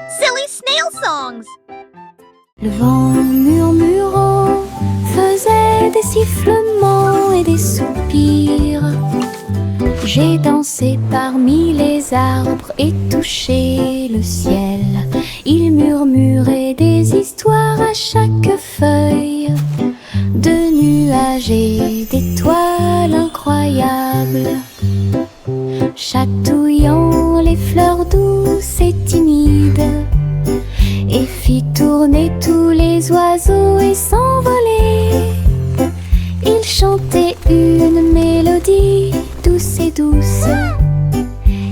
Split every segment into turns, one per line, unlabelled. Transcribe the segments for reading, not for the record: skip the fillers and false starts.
Silly snail songs!
Le vent murmurant faisait des sifflements et des soupirs. J'ai dansé parmi les arbres et touché le ciel. Il murmurait des histoires à chaque feuille, de nuages et d'étoiles incroyables, chatouillant les fleurs douces et timides, et fit tourner tous les oiseaux et s'envoler. Il chantait une mélodie douce et douce,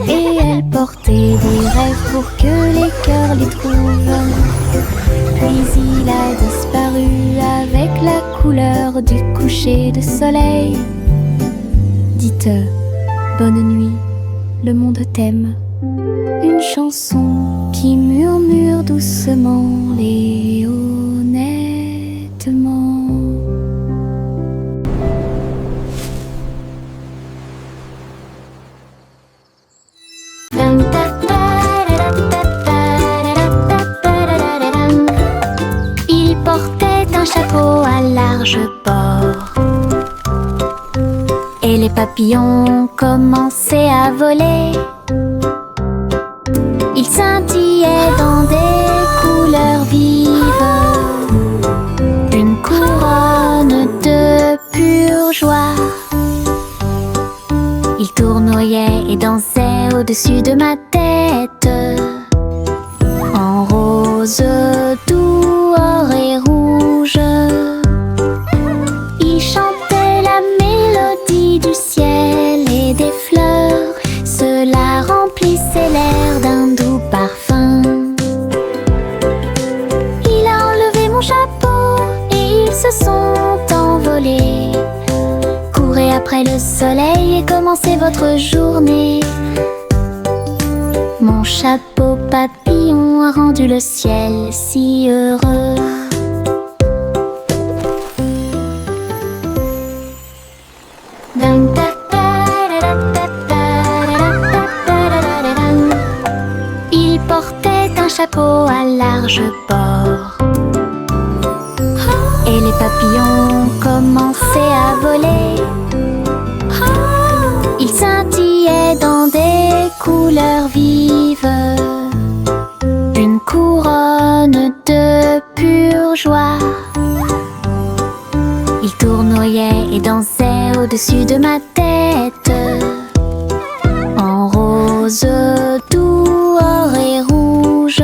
et elle portait des rêves pour que les cœurs les trouvent. Puis il a disparu avec la couleur du coucher de soleil. Dites bonne nuit, le monde t'aime. Une chanson qui murmure doucement et honnêtement. Il portait un chapeau à large bord, et les papillons commençaient à voler. Il scintillait dans des couleurs vives, une couronne de pure joie. Il tournoyait et dansait au-dessus de ma tête, en rose, doux, or et rouge. Il chantait la mélodie du ciel et des fleurs. Cela remplissait l'air d'un doux parfum. Il a enlevé mon chapeau et ils se sont envolés. Courez après le soleil et commencez votre journée. Mon chapeau papillon a rendu le ciel si heureux. Il portait un chapeau à large bord, et les papillons commençaient à voler. Il scintillait dans des couleurs vives, une couronne de pure joie. Il tournoyait et dansait au-dessus de ma tête, en rose, doux, or et rouge.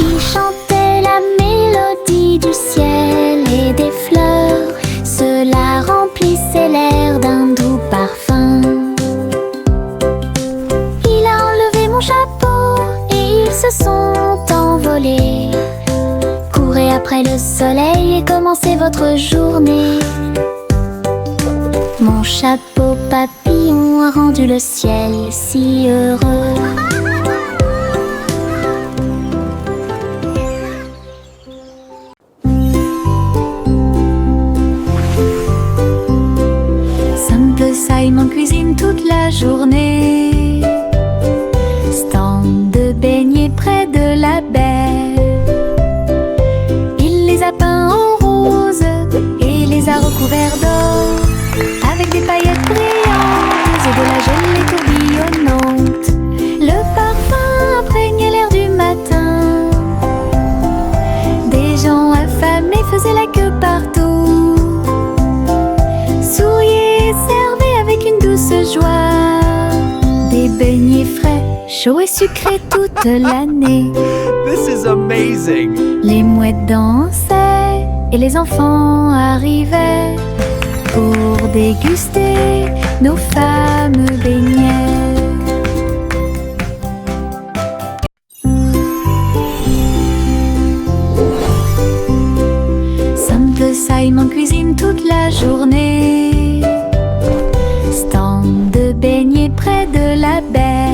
Il chantait la mélodie du ciel et des fleurs. Cela remplissait l'air d'un doux parfum. Il a enlevé mon chapeau et ils se sont envolés. Courez après le soleil et commencez votre journée. Mon chapeau papillon a rendu le ciel si heureux. Simon cuisine toute la journée, stand de beignets près de la baie. Il les a peints en rose et les a recouverts d'or, avec des paillettes brillantes et de la gelée tourbillonnante. Le parfum imprégnait l'air du matin. Des gens affamés faisaient la queue partout, souriaient et servaient avec une douce joie. Des beignets frais, chauds et sucrés toute l'année.
This is amazing!
Les mouettes dansaient et les enfants arrivaient pour déguster nos fameux beignets. Simple Simon cuisine toute la journée, stand de beignets près de la baie.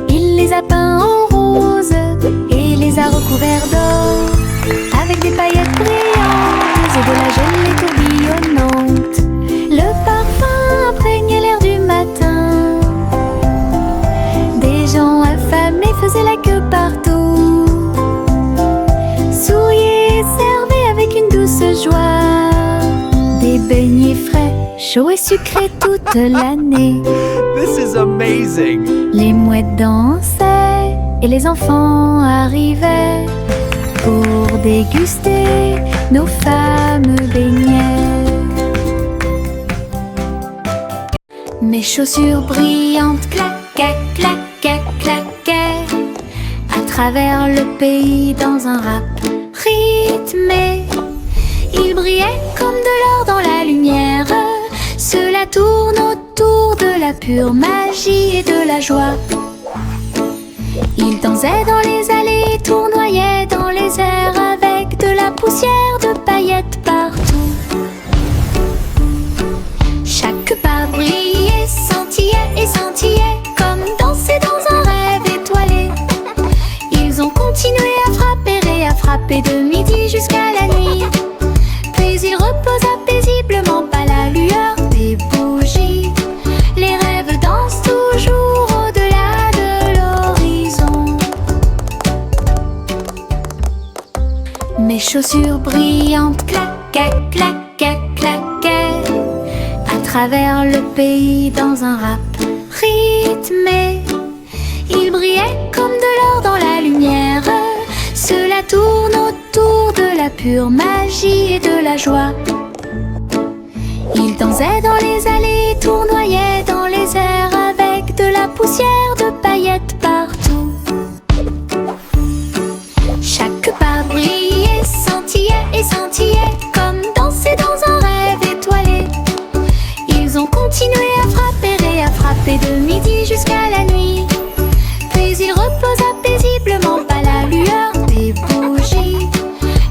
Il les a peints en rose et les a recouverts d'or, avec des paillettes brillantes et de la gelée tourbillonnante. Le parfum imprégnait l'air du matin. Des gens chaud et sucré toute l'année.
This is amazing.
Les mouettes dansaient et les enfants arrivaient pour déguster nos fameux beignets. Mes chaussures brillantes claquaient, claquaient, claquaient à travers le pays dans un rap rythmé. Ils brillaient comme de l'or dans la lumière. Cela tourne autour de la pure magie et de la joie. Ils dansaient dans les allées, tournoyaient dans les airs avec de la poussière de paillettes partout. Chaque pas brillait, scintillait et scintillait comme danser dans un rêve étoilé. Ils ont continué à frapper et à frapper de midi jusqu'à la nuit. Puis ils reposaient paisiblement pas la lueur des bougies. Les rêves dansent toujours au-delà de l'horizon. Mes chaussures brillantes claquaient, claquaient, claquaient à travers le pays dans un rap rythmé. Ils brillaient comme de l'or dans la lumière. Cela tourne autour de la pure magie et de la joie. Ils dansaient dans les allées, tournoyaient dans les airs avec de la poussière de paillettes partout. Chaque pas brillait, scintillait et scintillait comme danser dans un rêve étoilé. Ils ont continué à frapper et à frapper de midi jusqu'à la nuit. Puis ils reposaient paisiblement pas la lueur des bougies.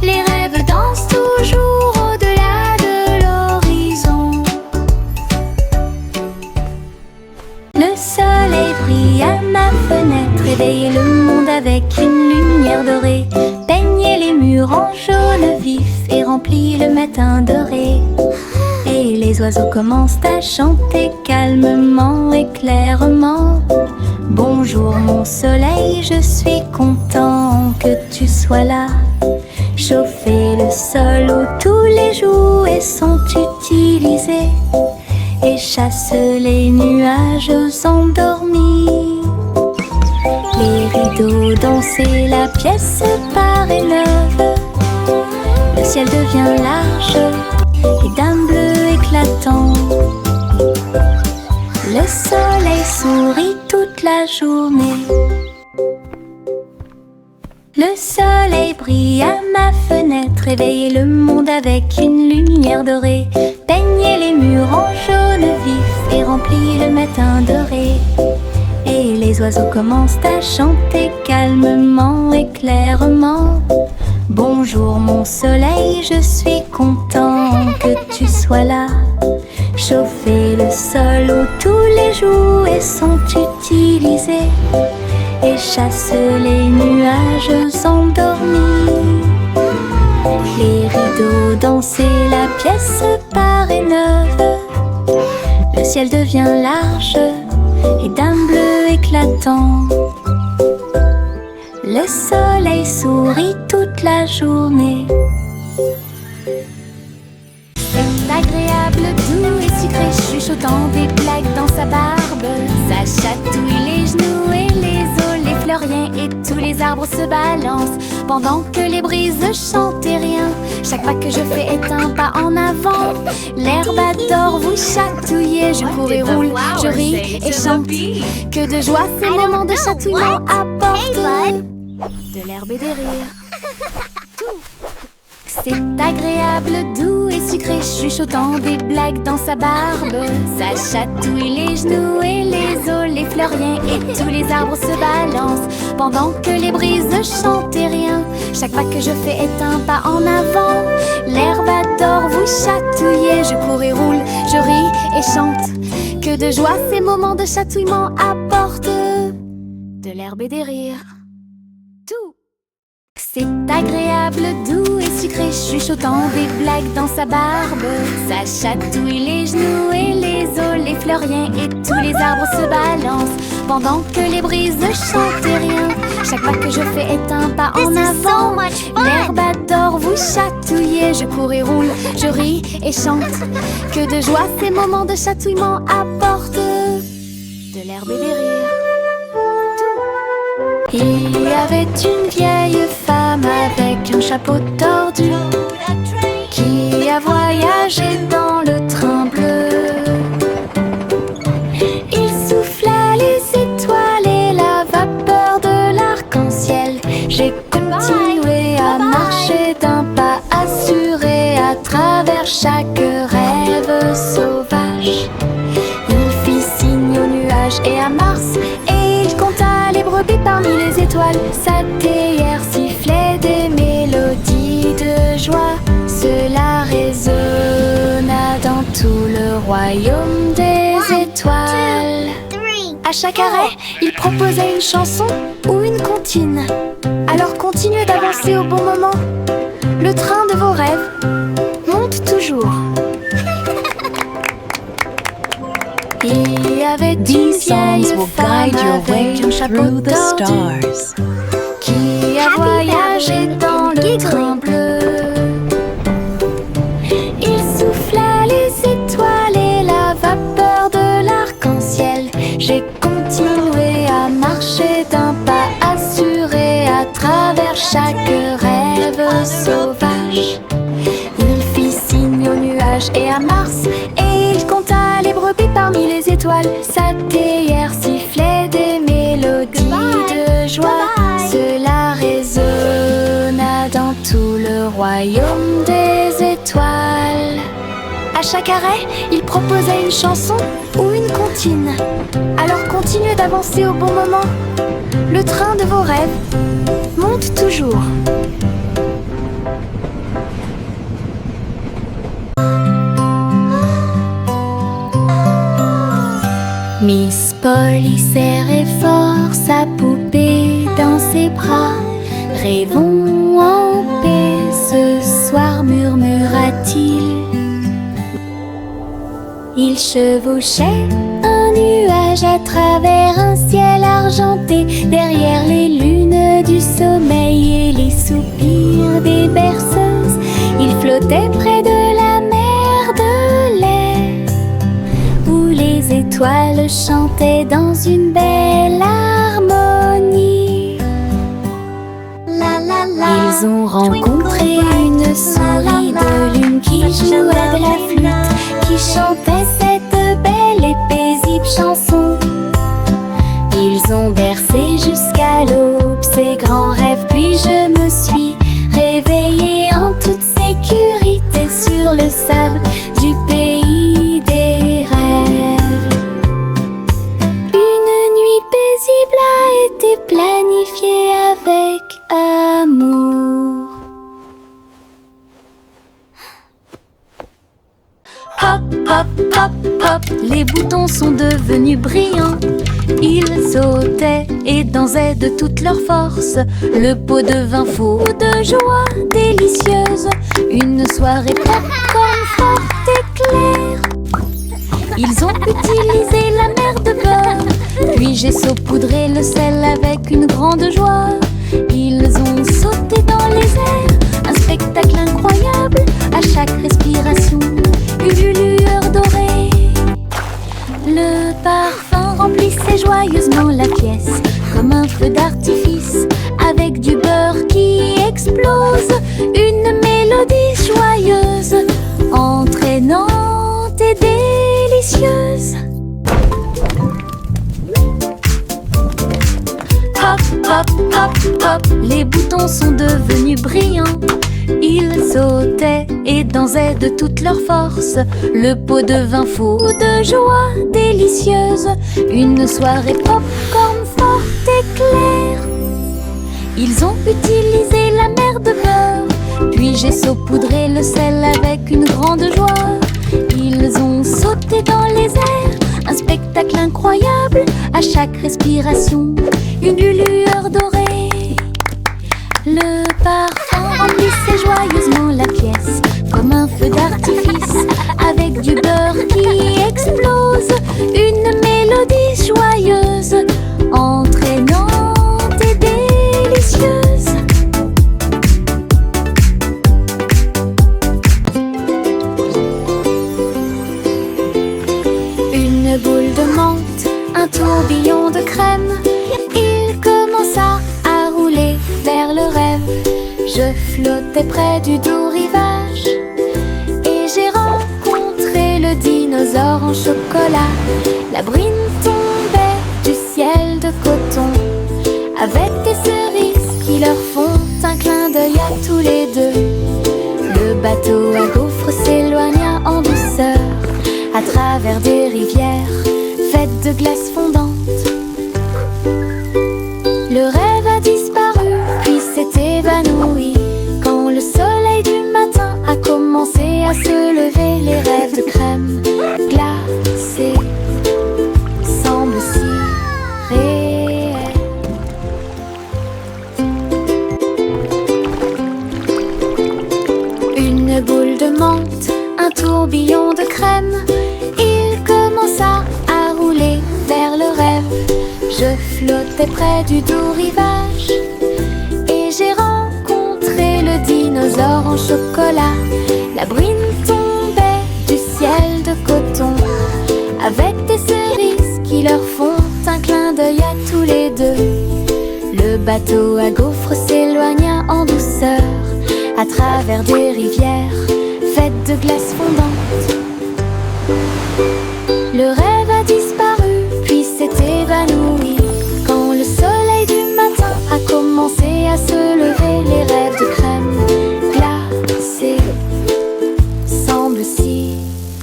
Les rêves dansent toujours au-delà de l'horizon. Le soleil brille à ma fenêtre, réveille le monde avec une lumière dorée. Peignez les murs en jaune vif et remplit le matin doré. Et les oiseaux commencent à chanter calmement et clairement. Bonjour mon soleil, je suis content que tu sois là. Chauffer le sol où tous les jouets sont utilisés et chasse les nuages endormis. Les rideaux danser, la pièce paraît neuve. Le ciel devient large et d'un bleu éclatant. Le soleil sourit toute la journée. Le soleil brille à ma fenêtre, réveille le monde avec une lumière dorée. Peignez les murs en jaune vif et remplit le matin doré. Et les oiseaux commencent à chanter calmement et clairement. Bonjour mon soleil, je suis content que tu sois là. Chauffer le sol où tous les jouets sont utilisés et chasse les nuages endormis. Les rideaux danser, la pièce paraît neuve. Le ciel devient large et d'un bleu éclatant. Le soleil sourit toute la journée. C'est agréable, doux et sucré, chuchotant des blagues dans sa barbe. Ça chatouille les genoux et les os, les fleuriens et tous les arbres se balancent pendant que les brises chantent et rien. Chaque pas que je fais est un pas en avant. L'herbe adore vous chatouiller. Je cours et roule, je ris et chante. Que de joie ces moments de chatouillement apportent de l'herbe et des rires. C'est agréable, doux et sucré, chuchotant des blagues dans sa barbe. Ça chatouille les genoux et les os, les fleuriens et tous les arbres se balancent pendant que les brises chantent et rien. Chaque pas que je fais est un pas en avant. L'herbe adore vous chatouiller. Je cours et roule, je ris et chante. Que de joie ces moments de chatouillement apportent de l'herbe et des rires. Tout. C'est agréable, doux et sucré, chuchotant des blagues dans sa barbe. Ça chatouille les genoux et les os, les fleuriens et tous les arbres se balancent pendant que les brises ne chantent rien. Chaque pas que je fais est un pas en
This is so
avant.
much fun.
L'herbe adore vous chatouiller. Je cours et roule, je ris et chante. Que de joie ces moments de chatouillement apportent de l'herbe et des rires. Il y avait une vieille femme avec un chapeau tordu qui a voyagé dans le train bleu. Il souffla les étoiles et la vapeur de l'arc-en-ciel. J'ai continué à marcher d'un pas assuré à travers chaque rêve sauvage. Il fit signe aux nuages et à Mars, et il compta les brebis parmi les étoiles. Sa théière sifflait des mélodies de joie. Cela résonna dans tout le royaume des étoiles.
3.
À chaque arrêt, il proposait une chanson ou une comptine. Alors continuez d'avancer au bon moment. Le train de vos rêves monte toujours. Il y avait une
These songs
vieille
will
femme
guide your way
avec un chapeau
through the
tordu
stars.
qui a
Happy
voyagé
family
dans le
giggling.
train bleu. Il souffla les étoiles et la vapeur de l'arc-en-ciel. J'ai continué à marcher d'un pas assuré à travers chaque rêve sauvage. Il fit signe aux nuages et à Mars, et il compta les brebis parmi les étoiles. Sa théière sifflait des mélodies de joie. Cela résonna dans tout le royaume des étoiles. À chaque arrêt, il proposait une chanson ou une comptine. Alors continuez d'avancer au bon moment. Le train de vos rêves monte toujours. Miss Polly serrait fort sa poupée dans ses bras. Rêvons en paix ce soir, murmura-t-il. Il chevauchait un nuage à travers un ciel argenté, derrière les lunes du sommeil et les soupirs des berceuses. Il flottait près de la mer de lait, où les étoiles chantaient dans une belle harmonie. Ils ont rencontré une souris de lune qui jouait de la flûte, qui chantait cette belle et paisible chanson. Ils ont bercé jusqu'à l'aube ces grands rêves, puis je me suis réveillée en toute sécurité sur le sable du pays des rêves. Une nuit paisible a été planifiée avec amour. Hop, hop, hop, hop, les boutons sont devenus brillants. Ils sautaient et dansaient de toute leur force. Le pot devint fou de joie délicieuse. Une soirée popcorn forte et claire. Ils ont utilisé la mer de beurre, puis j'ai saupoudré le sel avec une grande joie. Ils ont sauté dans les airs, un spectacle incroyable. À chaque respiration, une lueur dorée. Le parfum remplissait joyeusement la pièce, comme un feu d'artifice, avec du beurre qui explose. Une mélodie joyeuse, entraînante et délicieuse. Hop, hop, hop, hop, les boutons sont devenus brillants. Ils sautaient et dansaient de toute leur force. Le pot devint fou de joie délicieuse. Une soirée popcorn forte et claire. Ils ont utilisé la mer de beurre, puis j'ai saupoudré le sel avec une grande joie. Ils ont sauté dans les airs, un spectacle incroyable. À chaque respiration, une lueur dorée. Le parfum remplissait joyeusement la pièce, comme un feu d'artifice, avec du beurre qui explose. Une mélodie joyeuse, un tourbillon de crème. Il commença à rouler vers le rêve. Je flottais près du doux rivage et j'ai rencontré le dinosaure en chocolat. La brine tombait du ciel de coton avec des cerises qui leur font un clin d'œil à tous les deux. Le bateau à gaufres s'éloigna en douceur à travers des rivières faites de glace fondante. Le rêve a disparu puis s'est évanoui quand le soleil du matin a commencé à se lever. Les rêves de crème glacée semblent si réels. Une boule de menthe, un tourbillon de crème. Il commença à rouler vers le rêve. Je flottais près du doux rivage et j'ai rencontré le dinosaure en chocolat. La brine tombait du ciel de coton avec des cerises qui leur font un clin d'œil à tous les deux. Le bateau à gaufres s'éloigna en douceur à travers des rivières faites de glace fondante. Le rêve a disparu puis s'est évanoui quand le soleil du matin a commencé à se lever. Les rêves de crème glacée semblent si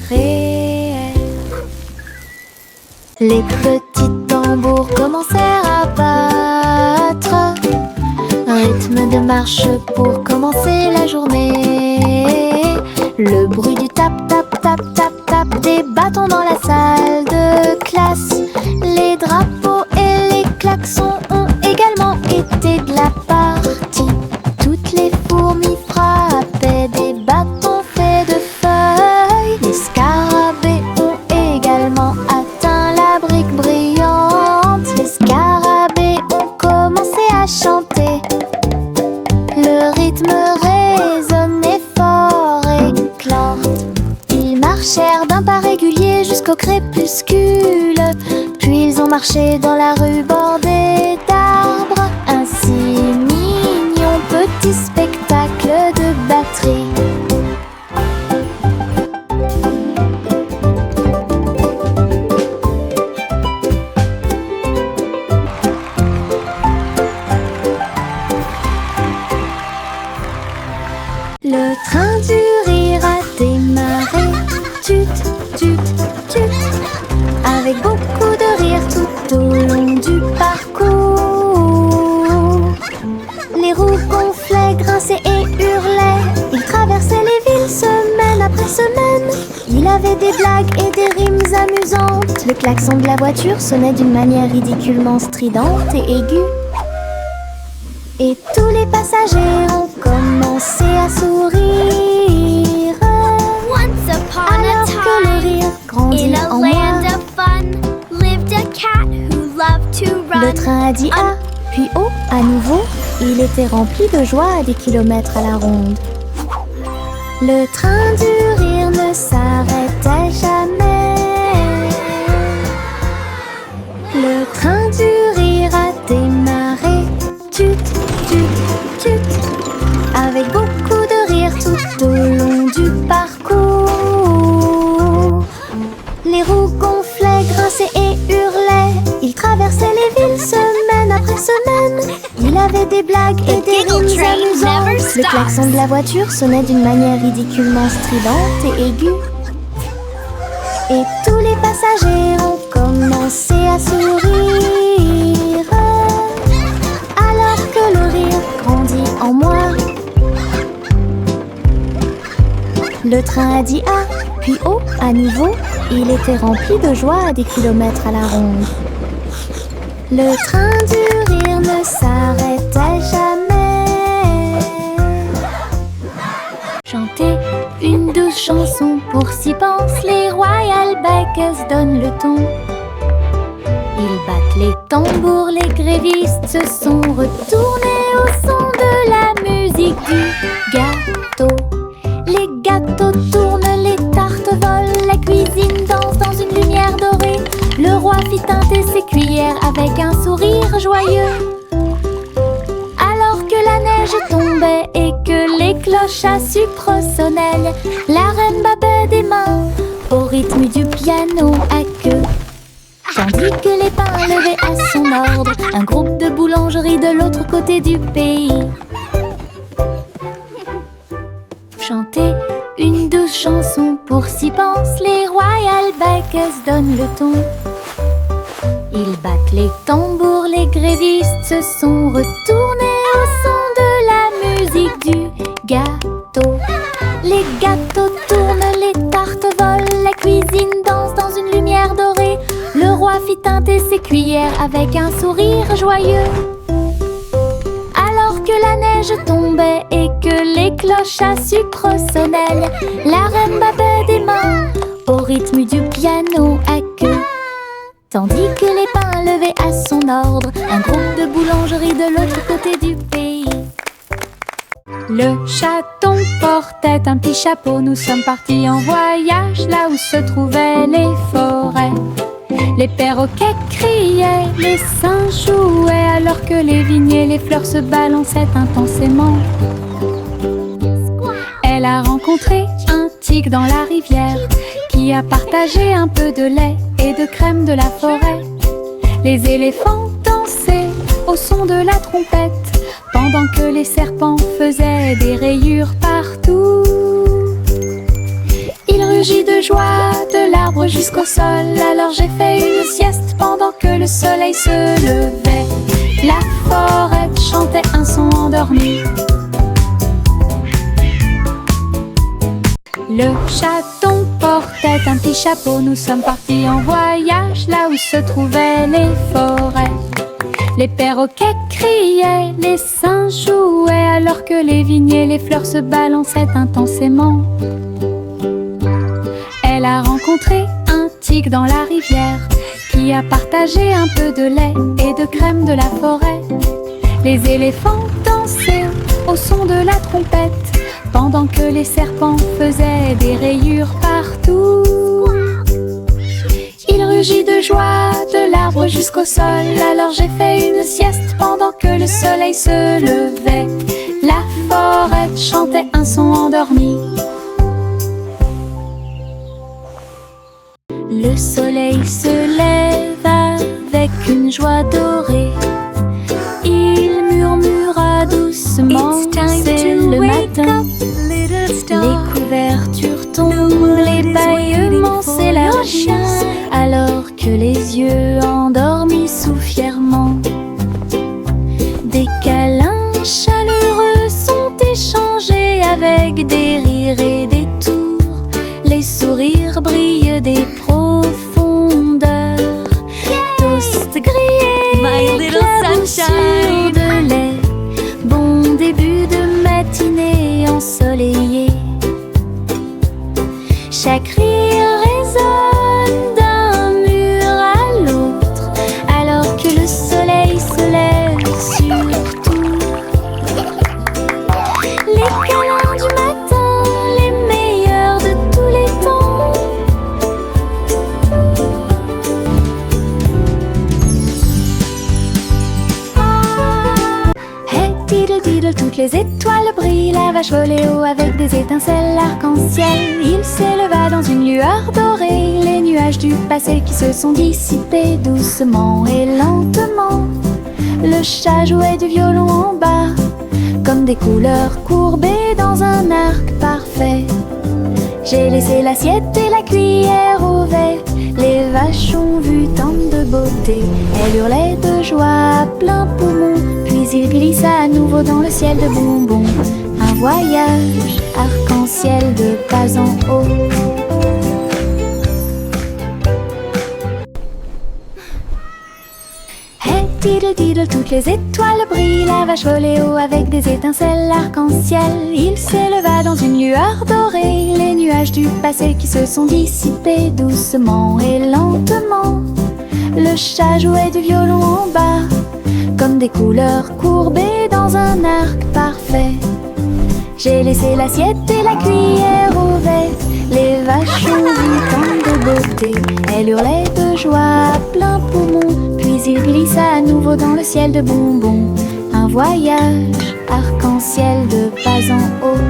réels. Les petits tambours commencèrent à battre, rythme de marche pour commencer la journée. Le bruit du tap tap tap tap tap des bâtons dans la salle de classe. Les drapeaux et les klaxons ont également été de la partie. Toutes les fourmis frappaient des bâtons faits de feuilles. Les scarabées ont également atteint la brique brillante. Les scarabées ont commencé à chanter. Le rythme résonnait fort et clante. Ils marchèrent d'un pas régulier jusqu'au crépuscule. Puis ils ont marché dans la rue bordée d'arbres. Un si mignon petit spectacle de batterie. Le train du rire a démarré. Tut, tut, tut. Avec beaucoup de rire tout au long du parcours. Les roues gonflaient, grinçaient et hurlaient. Il traversait les villes semaine après semaine. Il avait des blagues et des rimes amusantes. Le klaxon de la voiture sonnait d'une manière ridiculement stridente et aiguë. Et tous les passagers ont commencé à sourire.
Once upon
Alors
a
que le rire
time,
grandit
in a
en moi.
land of fun, lived a cat who loved to
Le
run.
train a dit A, puis O à nouveau. Il était rempli de joie à des kilomètres à la ronde. Le train du rire ne s'arrêtait jamais. Le train du rire a démarré. Tut, tut, tut. Avec beaucoup de rire tout au long du parcours. Les roues gonflaient, grinçaient et hurlaient. Il traversait les villes semaine après semaine. Il avait des blagues et des
giggle
rimes
train never
amusantes. Le
stops.
klaxon de la voiture sonnait d'une manière ridiculement stridente et aiguë. Et tous les passagers ont commencé à sourire. Alors que le rire grandit en moi. Le train a dit A, puis O à nouveau. Il était rempli de joie à des kilomètres à la ronde. Le train du rire ne s'arrêtait jamais. Chanter une douce chanson pour s'y pensent. Les Royal Bakers donnent le ton. Ils battent les tambours, les grévistes se sont retournés au son de la musique du gâteau. Les gâteaux tournent, les tartes volent, la cuisine danse dans une lumière dorée. Le roi roi fit teinter ses cuillères avec un sourire joyeux. Alors que la neige tombait et que les cloches à sucre sonnaient, la reine battait des mains au rythme du piano à queue. Tandis que les pains levaient à son ordre un groupe de boulangeries de l'autre côté du pays chantaient une douce chanson. Pour s'y pense, les Royal Bakers donnent le ton. Ils battent les tambours, les grévistes se sont retournés au son de la musique du gâteau. Les gâteaux tournent, les tartes volent, la cuisine danse dans une lumière dorée. Le roi fit teinter ses cuillères avec un sourire joyeux. Alors que la neige tombait et que les cloches à sucre sonnaient, la reine battait des mains au rythme du piano à queue. Tandis que les pains levaient à son ordre un groupe de boulangeries de l'autre côté du pays. Le chaton portait un petit chapeau. Nous sommes partis en voyage là où se trouvaient les forêts. Les perroquets criaient, les singes jouaient, alors que les vignes et les fleurs se balançaient intensément. Elle a rencontré un tigre dans la rivière qui a partagé un peu de lait et de crème de la forêt. Les éléphants dansaient au son de la trompette pendant que les serpents faisaient des rayures partout. Il rugit de joie de l'arbre jusqu'au sol. Alors j'ai fait une sieste pendant que le soleil se levait. La forêt chantait un son endormi. Le chaton portait un petit chapeau. Nous sommes partis en voyage là où se trouvaient les forêts. Les perroquets criaient, les singes jouaient, alors que les vignes et les fleurs se balançaient intensément. Elle a rencontré un tigre dans la rivière qui a partagé un peu de lait et de crème de la forêt. Les éléphants dansaient au son de la trompette pendant que les serpents faisaient des rayures partout. Il rugit de joie de l'arbre jusqu'au sol. Alors j'ai fait une sieste pendant que le soleil se levait. La forêt chantait un son endormi. Le soleil se lève avec une joie dorée. Il murmura doucement, c'est le matin. Les couvertures tombent, les bâillements s'élargissent, alors que les yeux endormis soufflent fièrement. Des câlins chaleureux sont échangés avec des rires et des tours. Les sourires brillent des profondeurs. Toast grillé, éclaboussure de lait. Bon début de matinée ensoleillée. Chaque rire résonne d'un mur à l'autre, alors que le soleil se lève sur tout. Les câlins du matin, les meilleurs de tous les temps. Hey diddle diddle, toutes les étoiles brillent. La vache volait haut avec des étincelles arc-en-ciel. Il s'éleva dans une lueur dorée. Les nuages du passé qui se sont dissipés doucement et lentement. Le chat jouait du violon en bas, comme des couleurs courbées dans un arc parfait. J'ai laissé l'assiette et la cuillère au vert. Les vaches ont vu tant de beauté. Elles hurlaient de joie à plein poumon. Puis il glissa à nouveau dans le ciel de bonbons. Un voyage arc-en-ciel de pas en haut. Hey diddle diddle, toutes les étoiles brillent. La vache volait haut avec des étincelles arc-en-ciel. Il s'éleva dans une lueur dorée. Les nuages du passé qui se sont dissipés doucement et lentement. Le chat jouait du violon en bas, comme des couleurs courbées dans un arc parfait. J'ai laissé l'assiette et la cuillère au vert. Les vaches ont vu tant de beauté. Elle hurlait de joie à plein poumon, puis il glissa à nouveau dans le ciel de bonbons. Un voyage arc-en-ciel de bas en haut.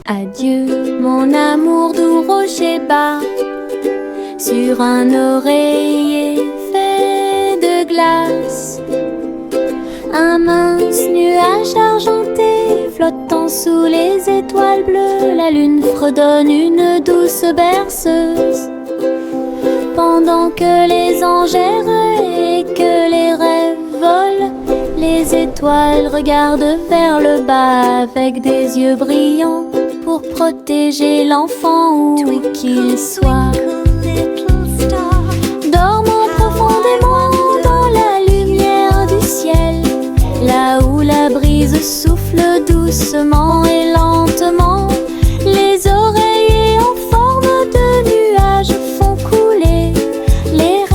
Adieu, mon amour doux rocher bas, sur un oreiller fait de glace. Un mince nuage argenté flottant sous les étoiles bleues, la lune fredonne une douce berceuse. Pendant que les anges errent et que les rêves volent, les étoiles regardent vers le bas avec des yeux brillants pour protéger l'enfant où qu'il soit. Dormant profondément dans la lumière du ciel, là où la brise souffle doucement et lentement, les oreillers en forme de nuages font couler les rêves.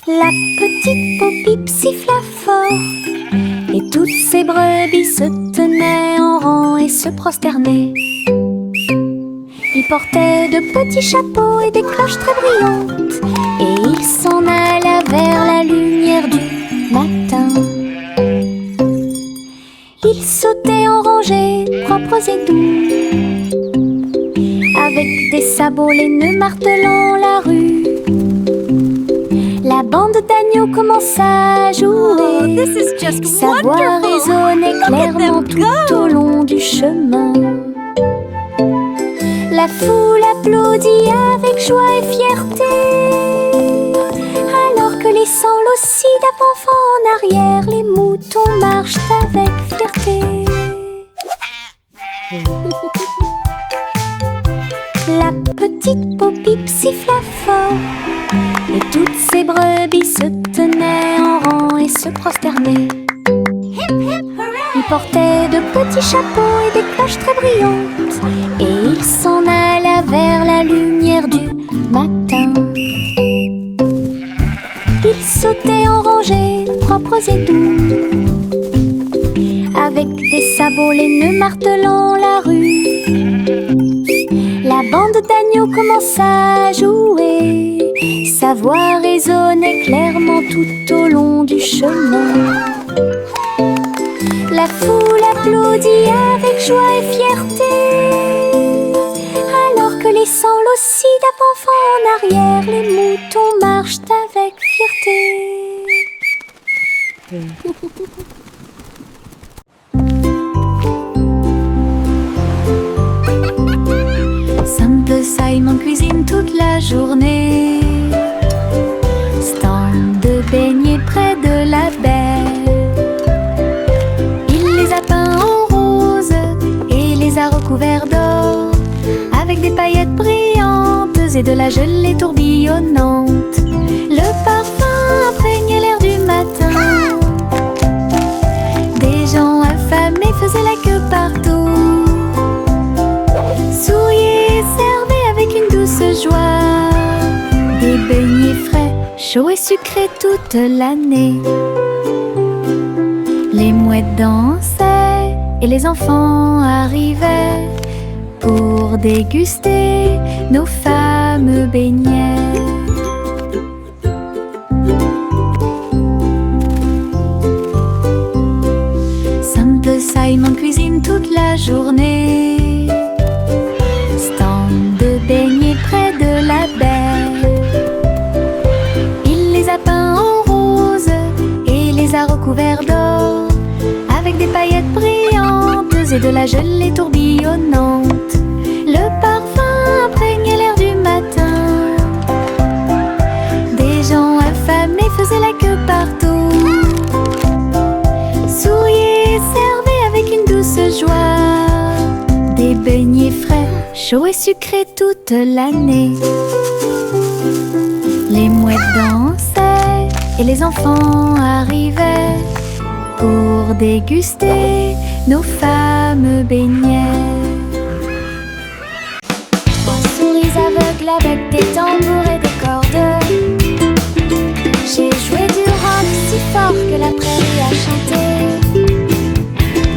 La petite Popip siffla fort, et toutes ses brebis se tenaient en rang et se prosternaient. Ils portaient de petits chapeaux et des cloches très brillantes, et ils s'en alla vers la lumière du matin. Ils sautaient en rangées, propres et doux, avec des sabots laineux martelant la rue. La bande d'agneaux commença à jouer. Sa voix résonnait clairement tout au long du chemin. La foule applaudit avec joie et fierté, alors que laissant l'ossie d'avant en arrière, les moutons marchent avec fierté. La petite Popip siffla fort, et toutes ses brebis se tenaient en rang et se prosternaient. Ils portaient de petits chapeaux et des cloches très brillantes, et ils s'en alla vers la lumière du matin. Ils sautaient en rangées, propres et doux, avec des sabots laineux martelant la rue. La bande d'agneaux commença à jouer, sa voix résonnait clairement tout au long du chemin. La foule applaudit avec joie et fierté, alors que laissant l'ossie d'avant en arrière, les moutons marchent avec fierté. Simple Simon cuisine toute la journée, stand de beignets près de la baie. Il les a peints en rose et les a recouverts d'or, avec des paillettes brillantes et de la gelée tourbillonnante. Le parfum imprégnait l'air du matin. Des gens affamés faisaient la queue partout, souriaient et servaient avec une douce joie des beignets frais, chauds et sucrés toute l'année. Les mouettes dansaient et les enfants arrivaient pour déguster nos fameux beignets. Simple Simon cuisine toute la journée, stand de beignets près de la baie. Il les a peints en rose et les a recouverts d'or, avec des paillettes brillantes et de la gelée tourbillonnante. Le parfum imprégnait l'air du matin. Des gens affamés faisaient la queue partout, souriaient et servaient avec une douce joie des beignets frais, chaud et sucré toute l'année. Les mouettes dansaient et les enfants arrivaient pour déguster nos fameux beignets. Trois souris aveugles avec des tambours et des cordes. J'ai joué du rock si fort que la prairie a chanté.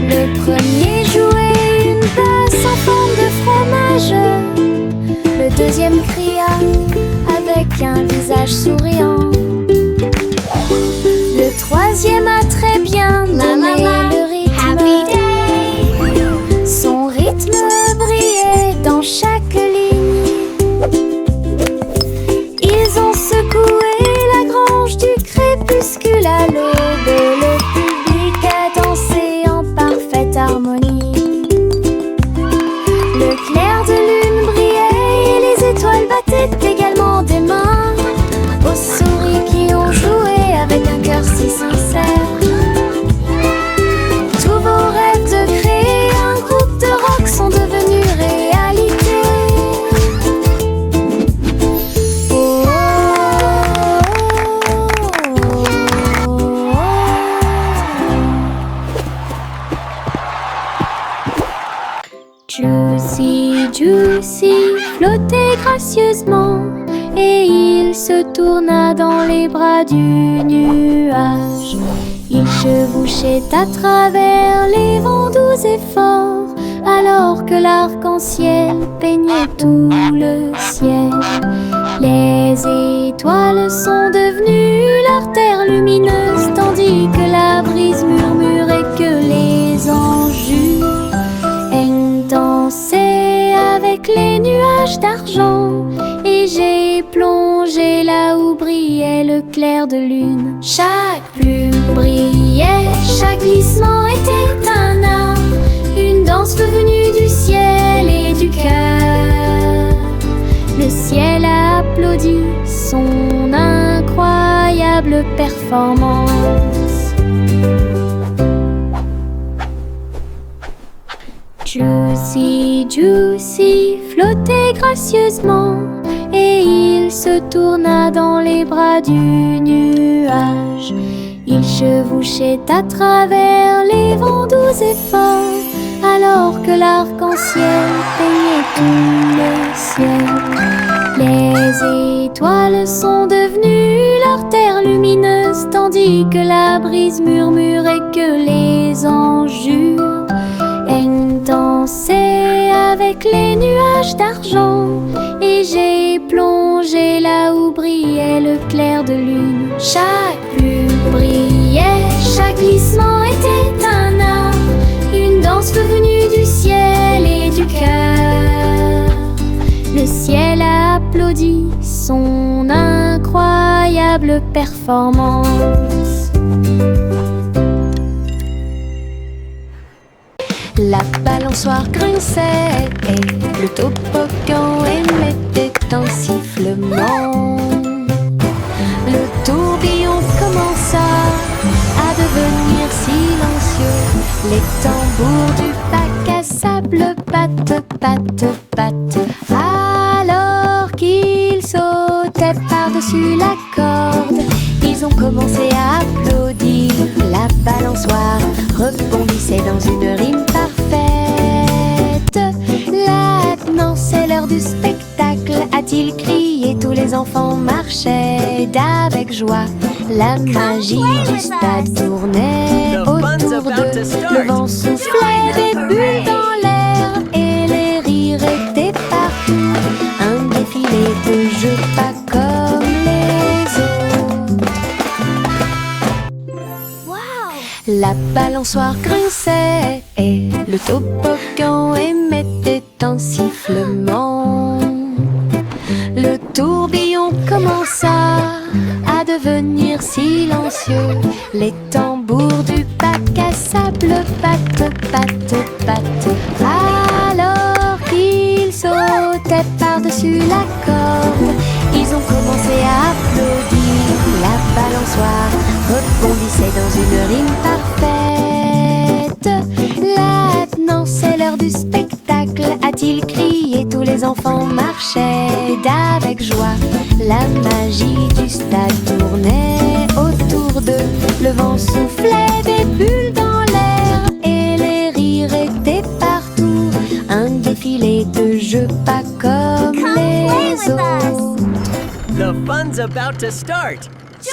Le premier jouait une basse en forme de fromage. Le deuxième cria avec un visage souriant. Le troisième a très bien donné le rythme. Son rythme brillait dans chaque ligne. Ils ont secoué la grange du crépuscule à l'aube. Le public a dansé en parfaite harmonie. Le clair de lune brillait et les étoiles battaient également des mains aux souris qui ont joué avec un cœur si sincère. Tous vos rêves de créer un groupe de rock sont devenus réalité. Oh, Juicy, Juicy flottait gracieusement et il se tourna dans les bras du nuage. Il chevauchait à travers les vents doux et forts, alors que l'arc-en-ciel peignait tout le ciel. Les étoiles sont devenues leur terre lumineuse, tandis que la brise murmurait que les anges dansaient avec les nuages d'argent. Et j'ai plongé là où brillait le clair de lune. Chaque plume brillait, chaque glissement était un art, une danse venue du ciel et du cœur. Le ciel a applaudi son incroyable performance. Juicy, Juicy flottait gracieusement et il se tourna dans les bras du nuage. Il chevauchait à travers les vents doux et forts, alors que l'arc-en-ciel peignait tout le ciel. Les étoiles sont devenues leur terre lumineuse, tandis que la brise murmurait que les anges dansaient avec les nuages d'argent. Et j'ai plongé là où brillait le clair de lune. Chaque plume brillait, chaque glissement était un art, une danse venue du ciel et du cœur. Le ciel a applaudi son incroyable performance. La balançoire grinçait et le toboggan émettait un sifflement. Le tourbillon commença à devenir silencieux. Les tambours du bac à sable battent, battent, battent, alors qu'ils sautaient par-dessus la corde. Ils ont commencé à applaudir. La balançoire rebondissait dans une rime parfaite. Maintenant c'est l'heure du spectacle, a-t-il crié. Tous les enfants marchaient d'avec joie. La magie du stade tournait autour d'eux. Le vent soufflait des bulles dans l'air et les rires étaient partout. Un défilé de jeux pas comme les autres. La balançoire grinçait et le toboggan émettait un sifflement. Le tourbillon commença à devenir silencieux. Les tambours du bac à sable battent, battent, battent, alors qu'ils sautaient par-dessus la corde. Ils ont commencé à applaudir. La balançoire rebondissait dans une rime parfaite. Maintenant c'est l'heure du spectacle, a-t-il crié. Tous enfants marchaient avec joie. La magie du stade tournait autour d'eux. Le vent soufflait des bulles dans l'air et les rires étaient partout. Un défilé de jeux pas comme
Come play
les
with us.
autres.
The fun's about to start.